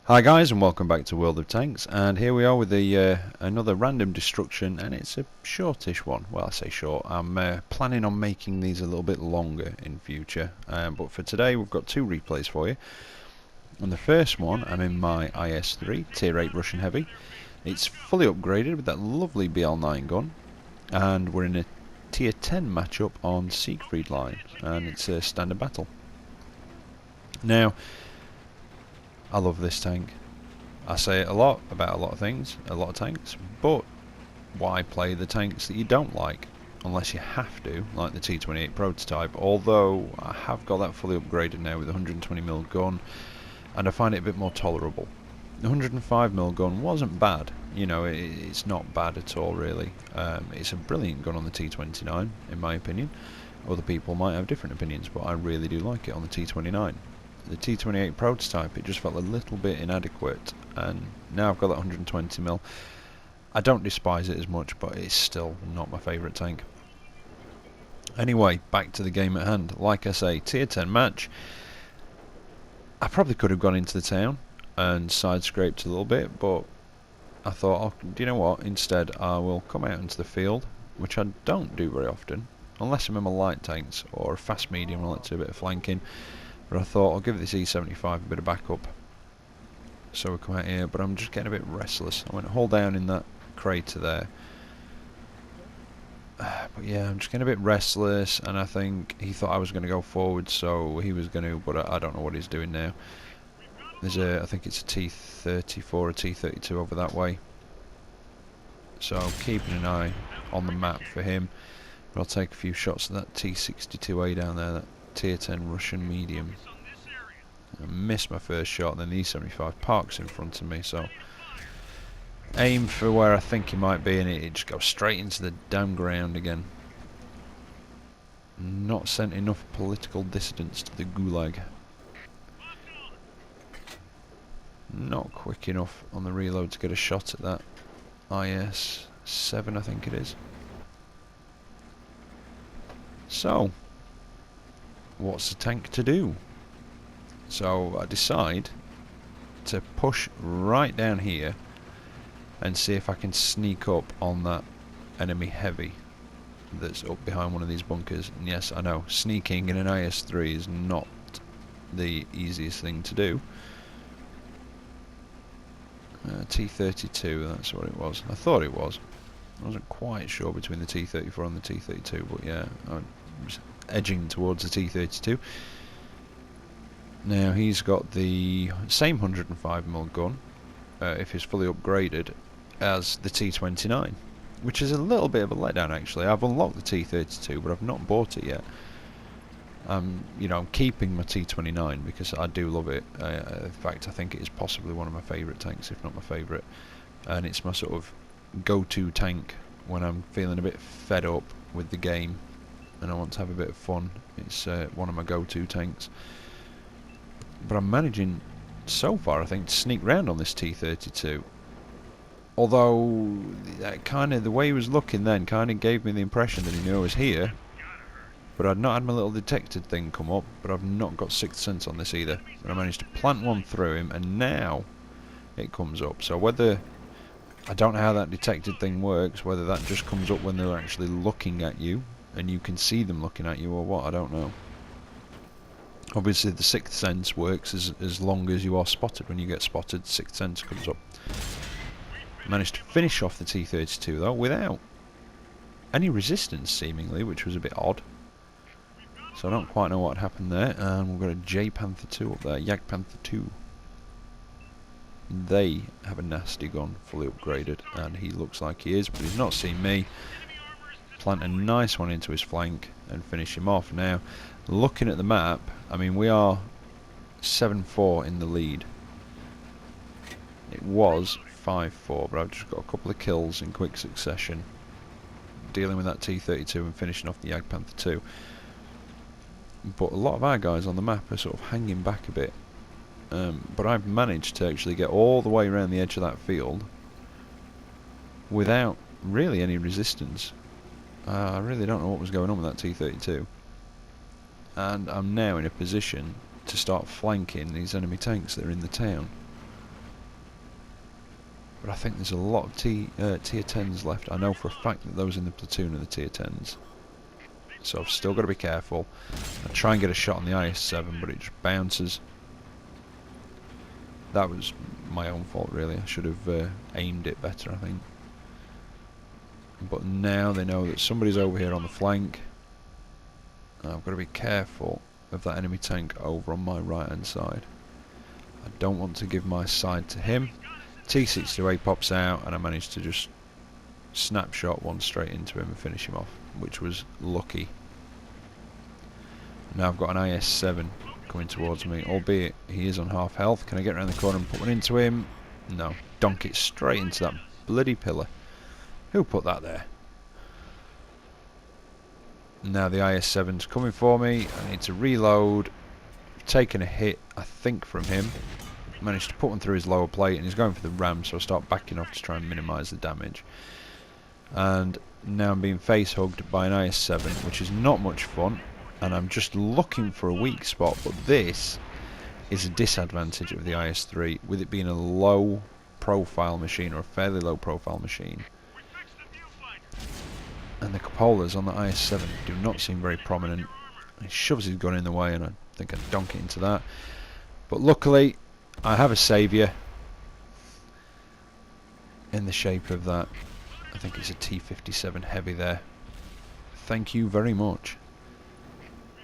Hi guys, and welcome back to World of Tanks, and here we are with another random destruction, and it's a shortish one. Well, I say short. I'm planning on making these a little bit longer in future, but for today we've got two replays for you. On the first one, I'm in my IS-3 Tier 8 Russian Heavy. It's fully upgraded with that lovely BL9 gun, and we're in a Tier 10 matchup on Siegfried line, and it's a standard battle. Now, I love this tank. I say it a lot about a lot of things, a lot of tanks, but why play the tanks that you don't like? Unless you have to, like the T28 prototype, although I have got that fully upgraded now with a 120mm gun, and I find it a bit more tolerable. The 105mm gun wasn't bad, you know, it's not bad at all really. It's a brilliant gun on the T29, in my opinion. Other people might have different opinions, but I really do like it on the T29. The T28 prototype, it just felt a little bit inadequate, and now I've got that 120mm. I don't despise it as much, but it's still not my favourite tank. Anyway, back to the game at hand. Like I say, Tier 10 match. I probably could have gone into the town and side-scraped a little bit, but I thought, oh, do you know what, instead I will come out into the field, which I don't do very often, unless I'm in my light tanks or a fast medium. I like to do a bit of flanking. But I thought I'll give this E75 a bit of backup. So we come out here, but I'm just getting a bit restless. I went hold down in that crater there. But yeah, I'm just getting a bit restless, and I think he thought I was going to go forward, so he was going to, but I don't know what he's doing now. There's I think it's a T34 or T32 over that way. So keeping an eye on the map for him. But I'll take a few shots at that T62A down there, that Tier 10 Russian medium. I missed my first shot, and then the E75 parks in front of me, so aim for where I think he might be, and it just goes straight into the damn ground again. Not sent enough political dissidents to the gulag. Not quick enough on the reload to get a shot at that IS-7, I think it is. So, what's the tank to do? So I decide to push right down here and see if I can sneak up on that enemy heavy that's up behind one of these bunkers. And yes, I know, sneaking in an IS-3 is not the easiest thing to do. T32, that's what it was. I thought it was. I wasn't quite sure between the T34 and the T32, but yeah, I was edging towards the T32. Now he's got the same 105mm gun, if he's fully upgraded, as the T29, which is a little bit of a letdown actually. I've unlocked the T32, but I've not bought it yet. You know, I'm keeping my T29 because I do love it. In fact, I think it is possibly one of my favourite tanks, if not my favourite, and it's my sort of go-to tank when I'm feeling a bit fed up with the game and I want to have a bit of fun. It's one of my go-to tanks. But I'm managing so far, I think, to sneak round on this T32. Although kind of the way he was looking then kind of gave me the impression that he knew I was here. But I'd not had my little detected thing come up, but I've not got sixth sense on this either. But I managed to plant one through him, and now it comes up. So whether, I don't know how that detected thing works, whether that just comes up when they're actually looking at you and you can see them looking at you, or what, I don't know. Obviously the sixth sense works as long as you are spotted. When you get spotted, sixth sense comes up. Managed to finish off the T32 though without any resistance seemingly, which was a bit odd. So I don't quite know what happened there. And we've got a J Panther 2 up there, Jag Panther 2. They have a nasty gun, fully upgraded, and he looks like he is, but he's not seen me. Plant a nice one into his flank and finish him off. Now, looking at the map, I mean, we are 7-4 in the lead. It was 5-4, but I've just got a couple of kills in quick succession, dealing with that T32 and finishing off the Jag Panther 2. But a lot of our guys on the map are sort of hanging back a bit. But I've managed to actually get all the way around the edge of that field without really any resistance. I really don't know what was going on with that T32. And I'm now in a position to start flanking these enemy tanks that are in the town. but I think there's a lot of tier 10s left. I know for a fact that those in the platoon are the tier 10s. So I've still got to be careful. I try and get a shot on the IS-7, but it just bounces. That was my own fault, really. I should have aimed it better, I think. But now they know that somebody's over here on the flank. I've got to be careful of that enemy tank over on my right hand side. I don't want to give my side to him. T-62A pops out and I managed to just snapshot one straight into him and finish him off, which was lucky. Now I've got an IS-7 coming towards me, albeit he is on half health. Can I get around the corner and put one into him? No. Donk it straight into that bloody pillar. Who put that there? Now the IS-7's coming for me. I need to reload. Taken a hit, I think, from him. Managed to put one through his lower plate and he's going for the ram, so I start backing off to try and minimise the damage. And now I'm being face hugged by an IS-7, which is not much fun, and I'm just looking for a weak spot, but this is a disadvantage of the IS-3, with it being a low profile machine, or a fairly low profile machine. And the cupolas on the IS-7 do not seem very prominent. He shoves his gun in the way and I think I donk it into that. But luckily I have a saviour in the shape of that. I think it's a T-57 heavy there. Thank you very much.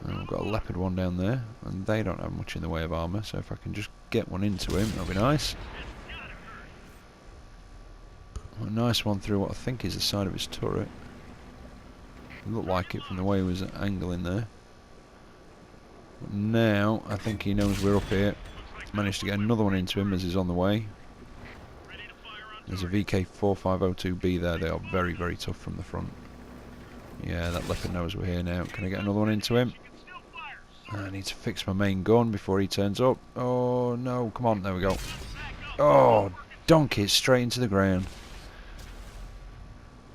And we've got a Leopard one down there, and they don't have much in the way of armour, so if I can just get one into him, that'll be nice. A nice one through what I think is the side of his turret. It looked like it from the way he was angling there. But now I think he knows we're up here. Managed to get another one into him as he's on the way. There's a VK4502B there. They are very, very tough from the front. Yeah, that Leopard knows we're here now. Can I get another one into him? I need to fix my main gun before he turns up. Oh no, come on, there we go. Oh, donk it straight into the ground.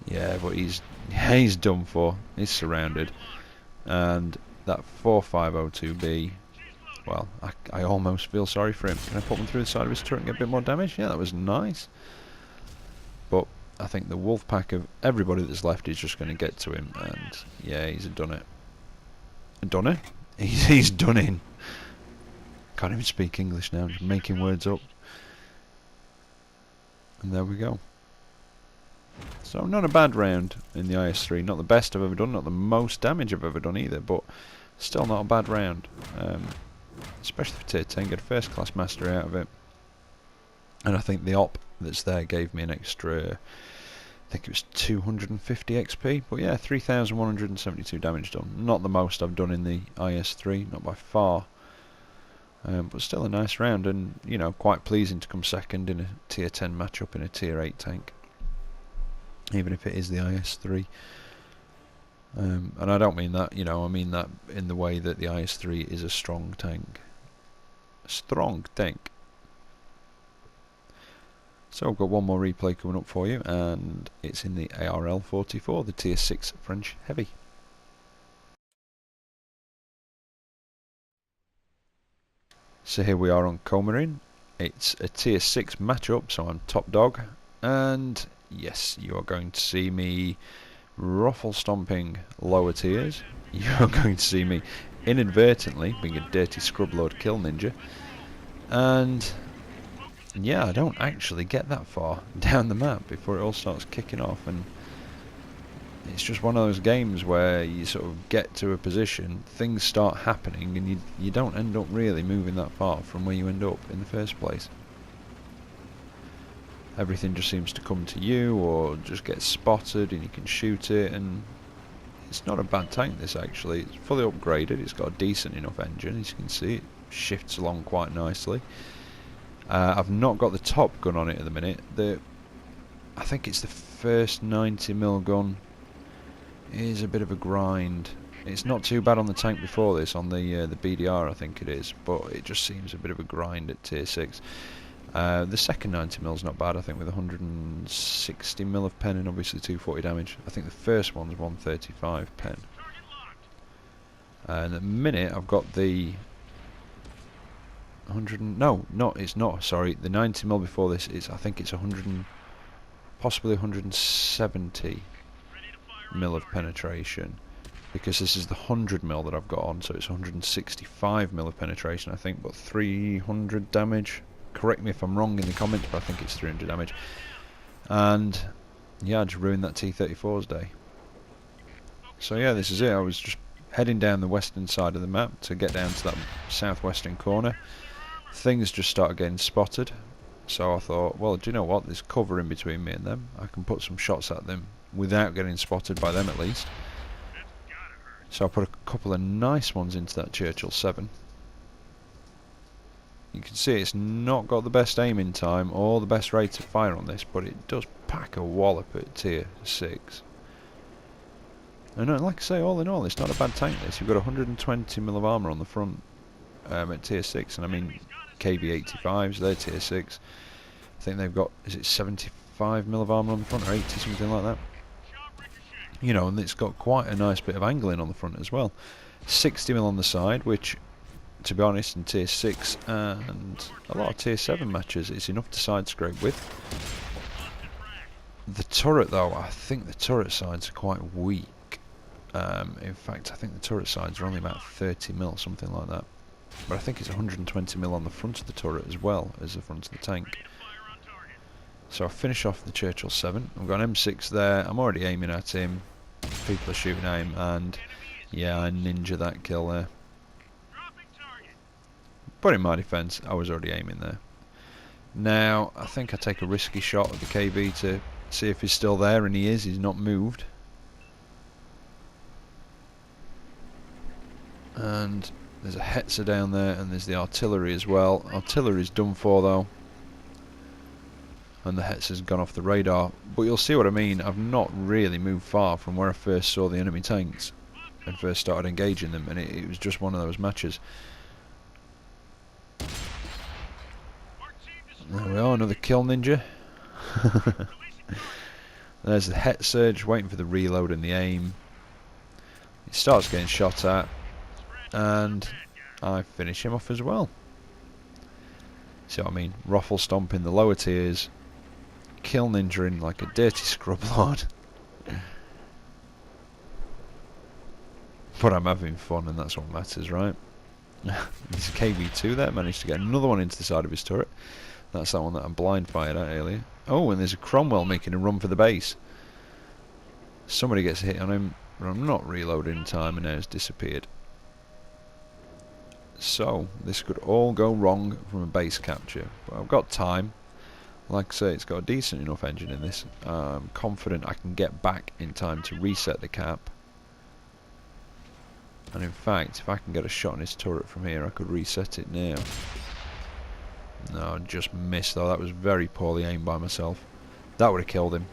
Yeah, but he's done for. He's surrounded. And that 4502B, well, I almost feel sorry for him. Can I put one through the side of his turret and get a bit more damage? Yeah, that was nice. But I think the wolf pack of everybody that's left is just going to get to him, and yeah, he's done it. Done it? He's done in. Can't even speak English now, just making words up. And there we go. So not a bad round in the IS-3, not the best I've ever done, not the most damage I've ever done either, but still not a bad round. Especially for tier 10, get a first class mastery out of it. And I think the op that's there gave me an extra, I think it was 250 XP, but yeah, 3,172 damage done. Not the most I've done in the IS-3, not by far. But still a nice round, and you know, quite pleasing to come second in a tier 10 matchup in a tier 8 tank, even if it is the IS-3. And I don't mean that, you know, I mean that in the way that the IS-3 is a strong tank. A strong tank. So I've got one more replay coming up for you, and it's in the ARL-44, the tier 6 French heavy. So here we are on Comarin. It's a tier 6 matchup, so I'm top dog, and yes, you are going to see me ruffle stomping lower tiers. You are going to see me inadvertently being a dirty scrubload kill ninja, and yeah, I don't actually get that far down the map before it all starts kicking off, and it's just one of those games where you sort of get to a position, things start happening, and you don't end up really moving that far from where you end up in the first place. Everything just seems to come to you, or just get spotted and you can shoot it, and it's not a bad tank, this actually. It's fully upgraded, it's got a decent enough engine, as you can see, it shifts along quite nicely. I've not got the top gun on it at the minute. I think it's the first 90mm gun is a bit of a grind. It's not too bad on the tank before this, on the BDR I think it is, but it just seems a bit of a grind at tier 6. The second 90mm is not bad, I think, with 160mm of pen and obviously 240 damage. I think the first one's 135 pen. And at the minute I've got the 100 no, not, it's not, sorry. The 90mm before this is, I think it's 100 possibly 170mm of penetration, because this is the 100mm that I've got on, so it's 165mm of penetration, I think, but 300 damage. Correct me if I'm wrong in the comments, but I think it's 300 damage. And yeah, I just ruined that T-34's day. So yeah, this is it. I was just heading down the western side of the map to get down to that southwestern corner. Things just started getting spotted, so I thought, well, do you know what, there's cover in between me and them. I can put some shots at them without getting spotted by them at least. So I put a couple of nice ones into that Churchill 7. You can see it's not got the best aiming time or the best rate of fire on this, but it does pack a wallop at tier 6. And like I say, all in all, it's not a bad tank this. You've got 120mm of armour on the front at tier 6, and I mean KV-85s, they're tier 6. I think they've got, is it 75mm of armour on the front, or 80, something like that. You know, and it's got quite a nice bit of angling on the front as well. 60mm on the side, which, to be honest, in tier 6 and a lot of tier 7 matches, it's enough to side scrape with. The turret, though, I think the turret sides are quite weak. In fact, I think the turret sides are only about 30mm, something like that. But I think it's 120mm on the front of the turret as well as the front of the tank. So I finish off the Churchill 7. I've got an M6 there. I'm already aiming at him. People are shooting at him, and yeah, I ninja that kill there. But in my defence, I was already aiming there. Now, I think I take a risky shot at the KB to see if he's still there, and he is. He's not moved. And there's a Hetzer down there, and there's the artillery as well. Artillery's done for though, and the Hetzer's gone off the radar. But you'll see what I mean. I've not really moved far from where I first saw the enemy tanks and first started engaging them, and it was just one of those matches. There we are, another kill ninja. There's the Hetzer, just waiting for the reload and the aim. He starts getting shot at, and I finish him off as well. See what I mean? Ruffle stomping the lower tiers, kill ninja-ing like a dirty scrub lord. But I'm having fun, and that's what matters, right? There's a KV2 there, managed to get another one into the side of his turret. That's that one that I blind fired at earlier. Oh, and there's a Cromwell making a run for the base. Somebody gets a hit on him, but I'm not reloading in time, and now it's disappeared. So this could all go wrong from a base capture, but I've got time. Like I say, it's got a decent enough engine in this. I'm confident I can get back in time to reset the cap. And in fact, if I can get a shot on his turret from here, I could reset it now. No, just missed though. That was very poorly aimed by myself. That would have killed him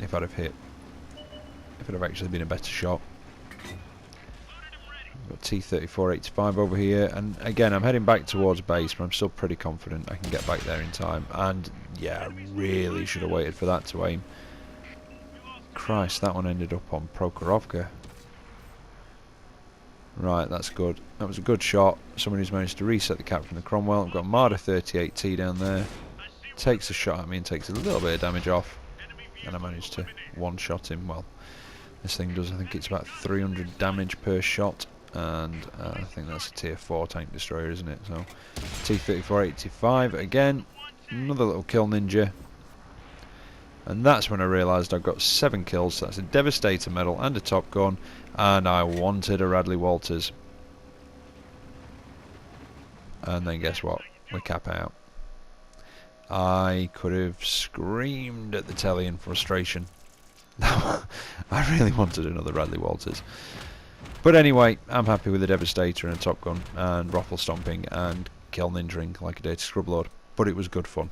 if I'd have hit. If it had actually been a better shot. Got T-34-85 over here, and again I'm heading back towards base, but I'm still pretty confident I can get back there in time. And yeah, I really should have waited for that to aim. Christ, that one ended up on Prokhorovka. Right, that's good. That was a good shot. Somebody's managed to reset the cap from the Cromwell. I've got Marder 38T down there. Takes a shot at me and takes a little bit of damage off. And I managed to one-shot him. Well, this thing does, I think it's about 300 damage per shot. And I think that's a tier 4 tank destroyer, isn't it? So T-34-85 again. Another little kill ninja. And that's when I realised I've got 7 kills. So that's a Devastator medal and a Top Gun. And I wanted a Radley Walters. And then guess what? We cap out. I could have screamed at the telly in frustration. I really wanted another Radley Walters. But anyway, I'm happy with the Devastator and a Top Gun and Ruffle Stomping and Kill Ninja like a dirty scrub lord. But it was good fun.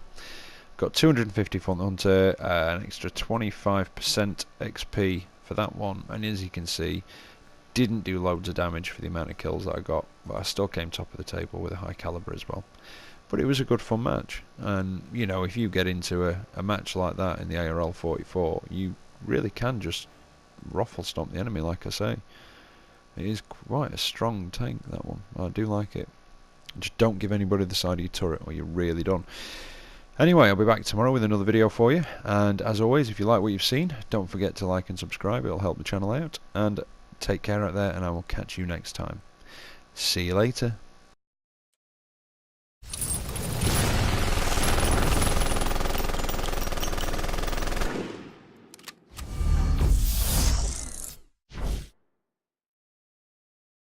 Got 250 for the Hunter, an extra 25% XP for that one, and as you can see, didn't do loads of damage for the amount of kills that I got, but I still came top of the table with a high caliber as well. But it was a good fun match, and you know, if you get into a match like that in the ARL 44, you really can just ruffle stomp the enemy, like I say. It is quite a strong tank, that one. I do like it. Just don't give anybody the side of your turret or you're really done. Anyway, I'll be back tomorrow with another video for you, and as always, if you like what you've seen, don't forget to like and subscribe. It'll help the channel out, and take care out there, and I will catch you next time. See you later.